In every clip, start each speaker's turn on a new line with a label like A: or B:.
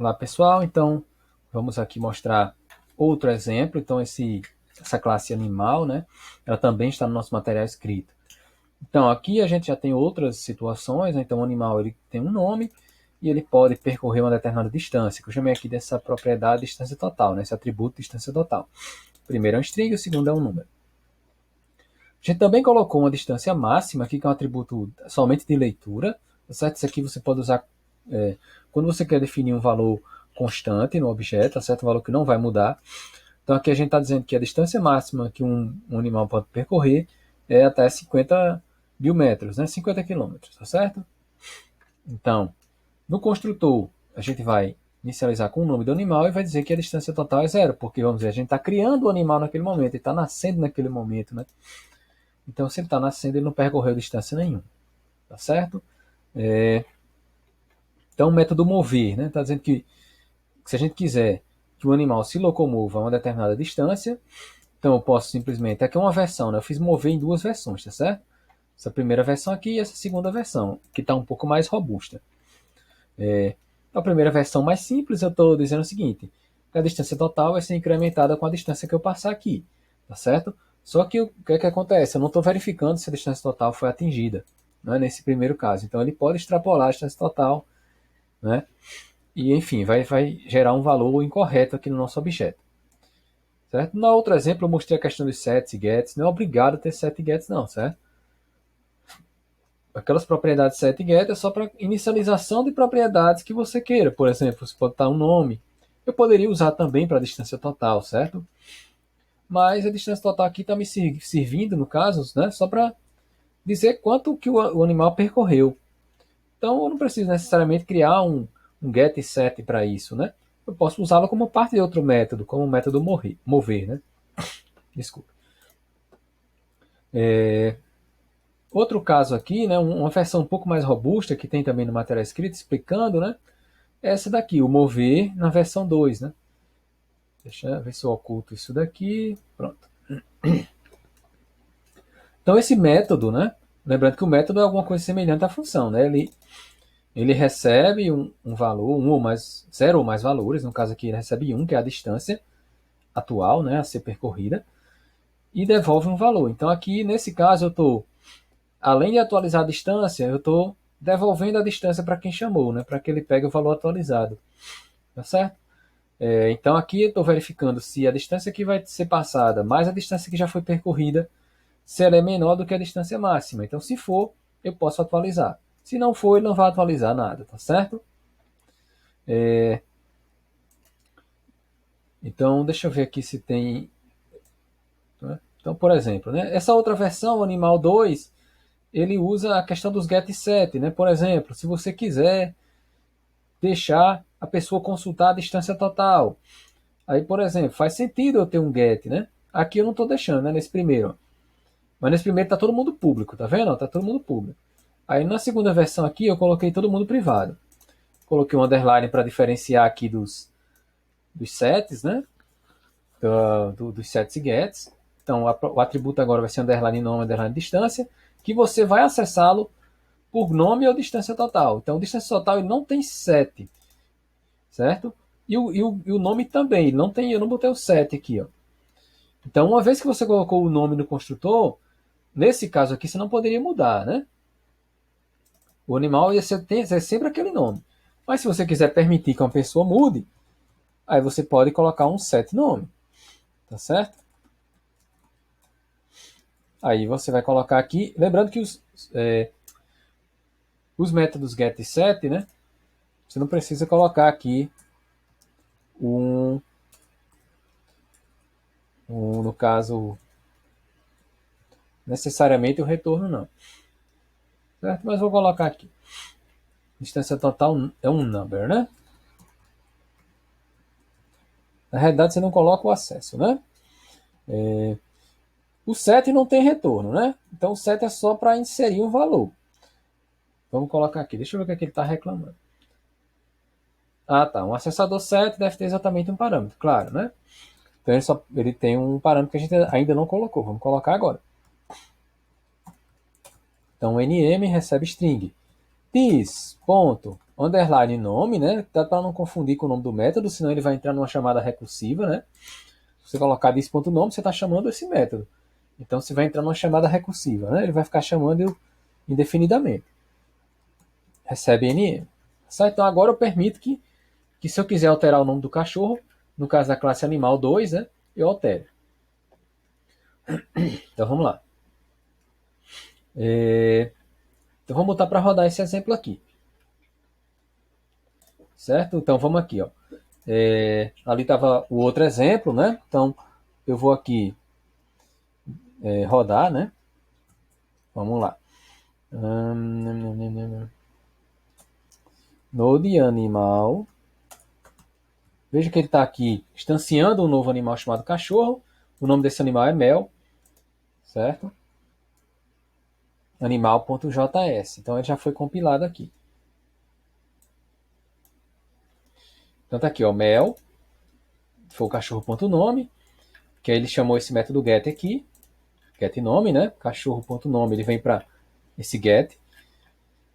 A: Olá pessoal, então vamos aqui mostrar outro exemplo. Então essa classe animal, né, ela também está no nosso material escrito. Então aqui a gente já tem outras situações, né? Então o animal ele tem um nome e ele pode percorrer uma determinada distância, que eu chamei aqui dessa propriedade distância total, né, esse atributo distância total. O primeiro é um string, o segundo é um número. A gente também colocou uma distância máxima aqui, que é um atributo somente de leitura, certo? Isso aqui você pode usar quando você quer definir um valor constante no objeto, certo? Um valor que não vai mudar. Então aqui a gente está dizendo que a distância máxima que um animal pode percorrer é até 50 mil metros, né? 50 quilômetros, tá certo? Então, no construtor, a gente vai inicializar com o nome do animal e vai dizer que a distância total é zero, porque, vamos dizer, a gente está criando o animal naquele momento, ele está nascendo naquele momento, né? Então, se ele está nascendo, ele não percorreu distância nenhuma, tá certo? Então, o método mover, né? Está dizendo que se a gente quiser que o animal se locomova a uma determinada distância, então eu posso simplesmente, aqui é uma versão, né? Eu fiz mover em duas versões, tá certo? Essa primeira versão aqui e essa segunda versão, que está um pouco mais robusta. A primeira versão mais simples, eu estou dizendo o seguinte, que a distância total vai ser incrementada com a distância que eu passar aqui, tá certo? Só que o que é que acontece? Eu não estou verificando se a distância total foi atingida, né, nesse primeiro caso. Então ele pode extrapolar a distância total, né? E enfim, vai gerar um valor incorreto aqui no nosso objeto. Certo? No outro exemplo eu mostrei a questão dos sets e gets. Não é obrigado a ter set e gets não, certo? Aquelas propriedades set e get é só para inicialização de propriedades que você queira. Por exemplo, você pode estar um nome. Eu poderia usar também para a distância total, certo? Mas a distância total aqui está me servindo, no caso, né, só para dizer quanto que o animal percorreu. Então eu não preciso necessariamente criar um get e set para isso, né? Eu posso usá-lo como parte de outro método, como o método mover, né? Desculpa. Outro caso aqui, né, uma versão um pouco mais robusta, que tem também no material escrito, explicando, né, é essa daqui, o mover na versão 2. Né? Deixa eu ver se eu oculto isso daqui. Pronto. Então esse método, né, lembrando que o método é alguma coisa semelhante à função, né? Ele recebe um valor, um ou mais, zero ou mais valores, no caso aqui ele recebe 1, que é a distância atual, né, a ser percorrida, e devolve um valor. Então aqui, nesse caso, eu estou, além de atualizar a distância, eu estou devolvendo a distância para quem chamou, né, para que ele pegue o valor atualizado. Tá certo? Então aqui eu estou verificando se a distância que vai ser passada mais a distância que já foi percorrida, se ela é menor do que a distância máxima. Então se for, eu posso atualizar. Se não for, ele não vai atualizar nada, tá certo? Então deixa eu ver aqui se tem... Né? Então, por exemplo, né, essa outra versão, o Animal 2, ele usa a questão dos get e set. Né? Por exemplo, se você quiser deixar a pessoa consultar a distância total, aí, por exemplo, faz sentido eu ter um get, né? Aqui eu não estou deixando, né? Nesse primeiro. Mas nesse primeiro tá todo mundo público, tá vendo? Tá todo mundo público. Aí na segunda versão aqui eu coloquei todo mundo privado. Coloquei um underline para diferenciar aqui dos sets, né? Dos sets e gets. Então o atributo agora vai ser underline nome, underline distância, que você vai acessá-lo por nome ou distância total. Então distância total ele não tem set, certo? E o nome também, ele não tem, eu não botei o set aqui, ó. Então, uma vez que você colocou o nome no construtor, nesse caso aqui você não poderia mudar, né? O animal ia ser sempre aquele nome. Mas se você quiser permitir que uma pessoa mude, aí você pode colocar um set nome, tá certo? Aí você vai colocar aqui, lembrando que os métodos get e set, né? Você não precisa colocar aqui no caso, necessariamente o retorno não, certo? Mas vou colocar aqui. Distância total é um number, né? Na realidade você não coloca o acesso, né? O set não tem retorno, né? Então o set é só para inserir um valor. Vamos colocar aqui. Deixa eu ver o que, é que ele está reclamando. Ah, tá. Um acessador set deve ter exatamente um parâmetro, claro, né? Então ele tem um parâmetro que a gente ainda não colocou. Vamos colocar agora. Então nm recebe string. This, ponto, underline nome, né? Dá para não confundir com o nome do método, senão ele vai entrar numa chamada recursiva, né? Se você colocar this.nome, você está chamando esse método. Então você vai entrar numa chamada recursiva, né? Ele vai ficar chamando indefinidamente. Recebe NM. Então agora eu permito que se eu quiser alterar o nome do cachorro, no caso da classe animal 2, né? Eu altero. Então vamos lá. Então vamos botar para rodar esse exemplo aqui. Certo? Então vamos aqui, ó. Ali estava o outro exemplo, né? Então eu vou aqui rodar, né? Vamos lá. Node animal. Veja que ele está aqui instanciando um novo animal chamado cachorro. O nome desse animal é Mel, certo? Animal.js. Então ele já foi compilado aqui. Então tá aqui, ó, Mel, foi o cachorro.nome, que aí ele chamou esse método get aqui, get nome, né? Cachorro.nome, ele vem para esse get.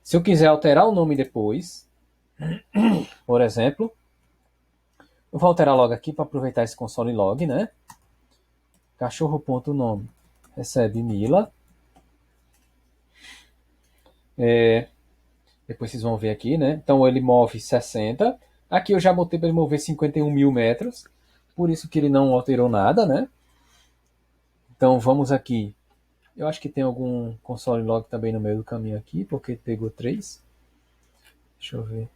A: Se eu quiser alterar o nome depois, por exemplo, eu vou alterar logo aqui para aproveitar esse console log, né? Cachorro.nome recebe Mila. Depois vocês vão ver aqui, né? Então ele move 60. Aqui eu já botei para ele mover 51 mil metros. Por isso que ele não alterou nada, né? Então vamos aqui. Eu acho que tem algum console log também no meio do caminho aqui, porque pegou 3. Deixa eu ver.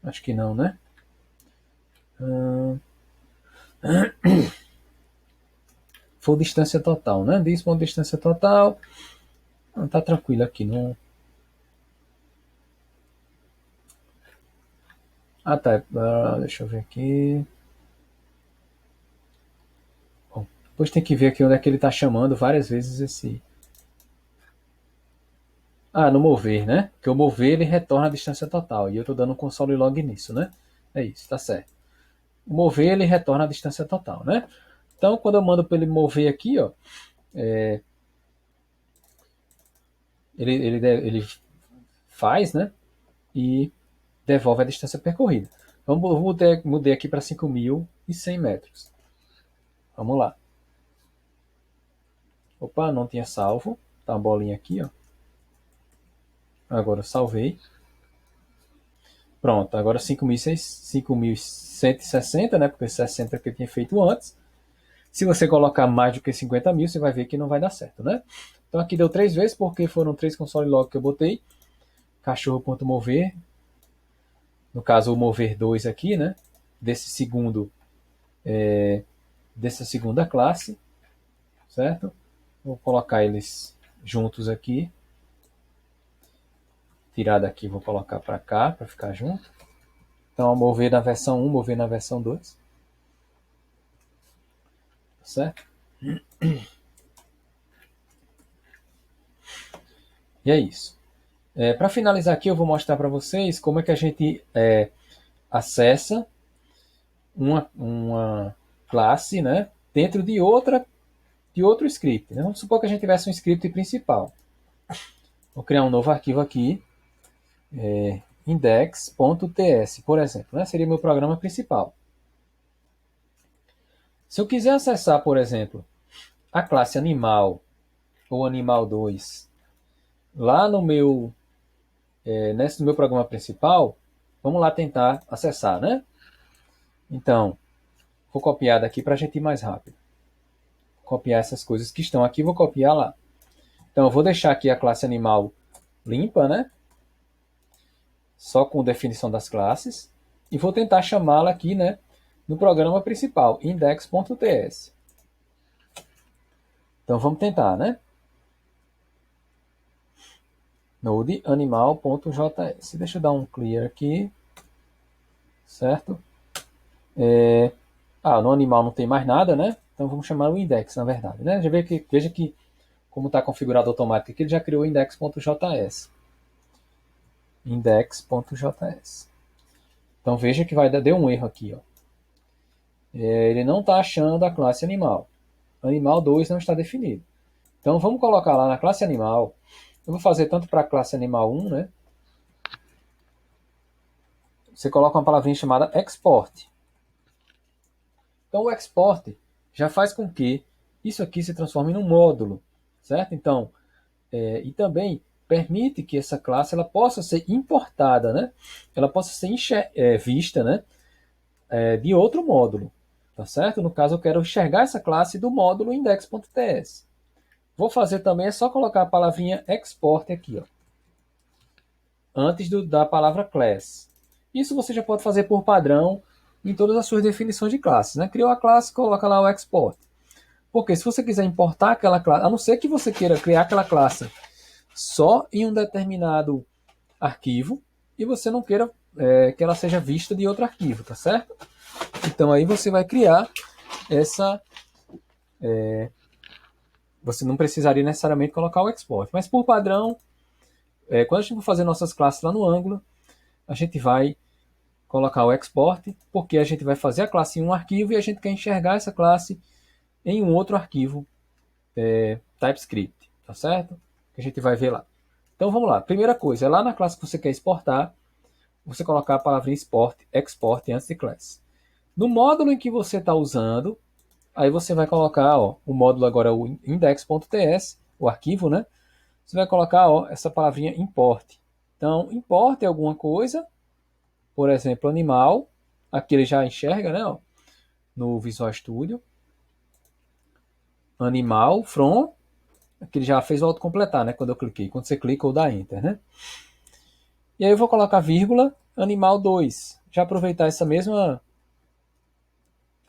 A: Acho que não, né? Foi distância total, né? Diz uma distância total. Tá tranquilo aqui, não. Tá. Deixa eu ver aqui. Bom, depois tem que ver aqui onde é que ele está chamando várias vezes esse. No mover, né? Porque o mover ele retorna a distância total. E eu estou dando um console log nisso, né? É isso, tá certo. O mover ele retorna a distância total, né? Então, quando eu mando para ele mover aqui, ó, ele faz, né? E devolve a distância percorrida. Então, eu mudei aqui para 5.100 metros. Vamos lá. Opa, não tinha salvo. Tá uma bolinha aqui, ó. Agora eu salvei. Pronto, agora 5.160, né? Porque 60 que eu tinha feito antes. Se você colocar mais do que 50 mil, você vai ver que não vai dar certo, né? Então aqui deu 3 vezes, porque foram 3 console log que eu botei. Cachorro.mover. No caso, o mover 2 aqui, né? Desse segundo, dessa segunda classe, certo? Vou colocar eles juntos aqui. Tirar daqui, vou colocar para cá, para ficar junto. Então, mover na versão 1, mover na versão 2. Certo? E é isso. Para finalizar aqui, eu vou mostrar para vocês como é que a gente acessa uma classe, né, dentro de outro script. Né? Vamos supor que a gente tivesse um script principal. Vou criar um novo arquivo aqui, index.ts, por exemplo. Né? Seria meu programa principal. Se eu quiser acessar, por exemplo, a classe animal ou animal 2 lá no meu no meu programa principal, vamos lá tentar acessar, né? Então, vou copiar daqui para a gente ir mais rápido. Copiar essas coisas que estão aqui, vou copiar lá. Então, eu vou deixar aqui a classe animal limpa, né? Só com definição das classes. E vou tentar chamá-la aqui, né? No programa principal, index.ts. Então, vamos tentar, né? Node animal.js. Deixa eu dar um clear aqui. Certo? No animal não tem mais nada, né? Então vamos chamar o index, na verdade. Né? Veja que como está configurado automático aqui, ele já criou o index.js. Index.js. Então veja que deu um erro aqui. Ó. ele não está achando a classe animal. Animal 2 não está definido. Então vamos colocar lá na classe animal. Eu vou fazer tanto para a classe animal 1, né? Você coloca uma palavrinha chamada export. Então o export já faz com que isso aqui se transforme num módulo, certo? Então, e também permite que essa classe ela possa ser importada, né? Ela possa ser vista, né? De outro módulo, tá certo? No caso, eu quero enxergar essa classe do módulo index.ts. Vou fazer também, é só colocar a palavrinha export aqui, ó, antes da palavra class. Isso você já pode fazer por padrão em todas as suas definições de classes, né? Criou a classe, coloca lá o export. Porque se você quiser importar aquela classe, a não ser que você queira criar aquela classe só em um determinado arquivo e você não queira que ela seja vista de outro arquivo, tá certo? Então aí você vai criar essa... você não precisaria necessariamente colocar o export, mas por padrão, quando a gente for fazer nossas classes lá no Angular, a gente vai colocar o export, porque a gente vai fazer a classe em um arquivo e a gente quer enxergar essa classe em um outro arquivo TypeScript, tá certo? Que a gente vai ver lá. Então vamos lá. Primeira coisa, é lá na classe que você quer exportar, você colocar a palavrinha export antes de class. No módulo em que você está usando, aí você vai colocar, ó, o módulo agora é o index.ts, o arquivo, né? Você vai colocar, ó, essa palavrinha import. Então, import é alguma coisa, por exemplo, animal. Aqui ele já enxerga, né, ó, no Visual Studio. Animal from, aqui ele já fez o autocompletar, né, quando eu cliquei. Quando você clica ou dá Enter, né? E aí eu vou colocar vírgula, animal 2. Já aproveitar essa mesma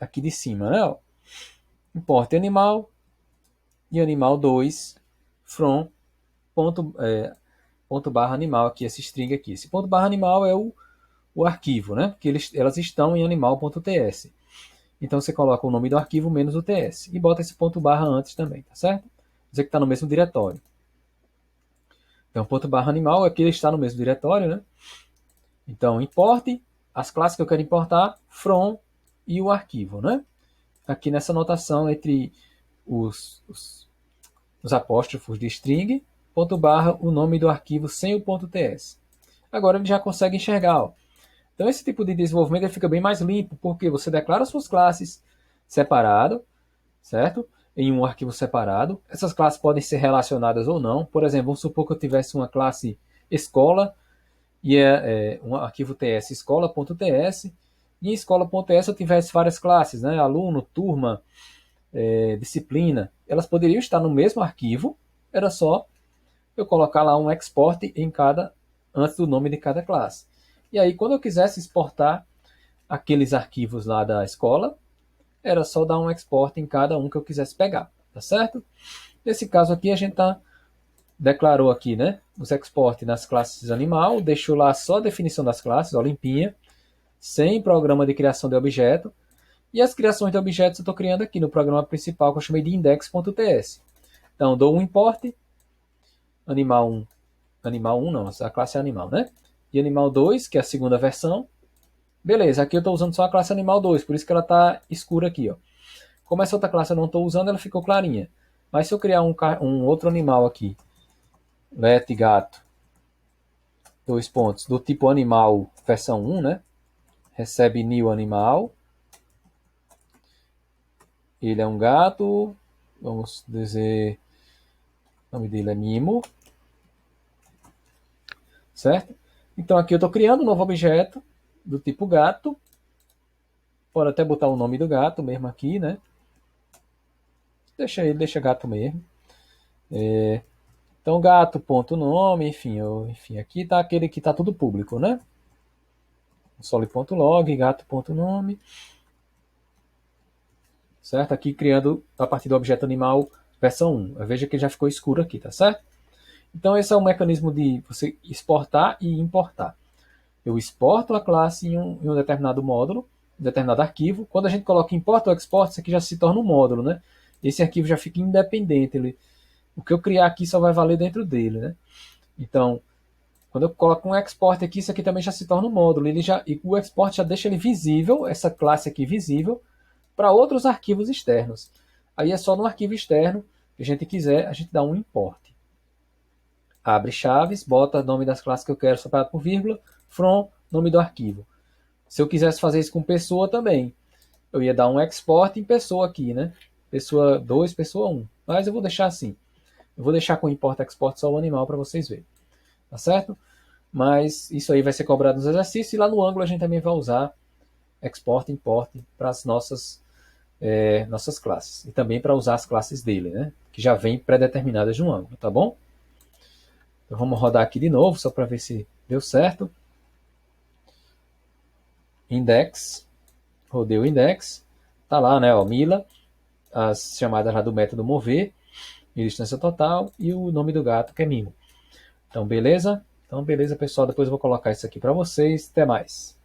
A: aqui de cima, né, ó. Import animal e animal 2 from ponto barra animal aqui, esse string aqui. Esse ponto barra animal é o arquivo, né? Que elas estão em animal.ts. Então você coloca o nome do arquivo menos o ts e bota esse ponto barra antes também, tá certo? Dizer que está no mesmo diretório. Então ponto barra animal é que ele está no mesmo diretório, né? Então importe as classes que eu quero importar, from e o arquivo, né? Aqui nessa notação entre os apóstrofos de string, ponto barra, o nome do arquivo sem o ponto ts. Agora ele já consegue enxergar, ó. Então esse tipo de desenvolvimento ele fica bem mais limpo, porque você declara suas classes separado, certo? Em um arquivo separado. Essas classes podem ser relacionadas ou não. Por exemplo, vamos supor que eu tivesse uma classe escola e um arquivo ts escola.ts e em escola.ts eu tivesse várias classes, né? Aluno, turma, disciplina. Elas poderiam estar no mesmo arquivo, era só eu colocar lá um export em cada, antes do nome de cada classe. E aí, quando eu quisesse exportar aqueles arquivos lá da escola, era só dar um export em cada um que eu quisesse pegar, tá certo? Nesse caso aqui, a gente declarou aqui, né, os export nas classes animal, deixou lá só a definição das classes, ó, limpinha, sem programa de criação de objeto, e as criações de objetos eu estou criando aqui no programa principal que eu chamei de index.ts. Então, dou um import, animal 1 não, a classe é animal, né? E animal 2, que é a segunda versão. Beleza, aqui eu estou usando só a classe animal 2, por isso que ela está escura aqui, ó. Como essa outra classe eu não estou usando, ela ficou clarinha. Mas se eu criar um outro animal aqui, let gato, dois pontos, do tipo animal versão 1, né? Recebe new animal. Ele é um gato, vamos dizer, o nome dele é Mimo, certo? Então aqui eu estou criando um novo objeto do tipo gato. Pode até botar o nome do gato mesmo aqui, né? Deixa gato mesmo. Então gato.nome, enfim, aqui está aquele que está tudo público, né? Soli.log, gato.nome. Certo? Aqui criando a partir do objeto animal versão 1. Veja que já ficou escuro aqui, tá certo? Então esse é o mecanismo de você exportar e importar. Eu exporto a classe em um determinado módulo, um determinado arquivo. Quando a gente coloca import ou export, isso aqui já se torna um módulo, né? Esse arquivo já fica independente. O que eu criar aqui só vai valer dentro dele, né? Então, quando eu coloco um export aqui, isso aqui também já se torna um módulo. E o export já deixa ele visível, essa classe aqui visível, para outros arquivos externos. Aí é só no arquivo externo que a gente quiser, a gente dá um import. Abre chaves, bota o nome das classes que eu quero separado por vírgula, from, nome do arquivo. Se eu quisesse fazer isso com pessoa também, eu ia dar um export em pessoa aqui, né? Pessoa 2, pessoa 1. Mas eu vou deixar assim. Eu vou deixar com import export só o animal para vocês verem. Tá certo? Mas isso aí vai ser cobrado nos exercícios e lá no ângulo a gente também vai usar export e import para as nossas classes. E também para usar as classes dele, né? Que já vem pré-determinadas no ângulo, tá bom? Então vamos rodar aqui de novo, só para ver se deu certo. Index. Rodei o index. Tá lá, né? Ó, Mila. As chamadas lá do método mover. E distância total. E o nome do gato, que é Mimo. Então, beleza? Então, beleza, pessoal. Depois eu vou colocar isso aqui para vocês. Até mais.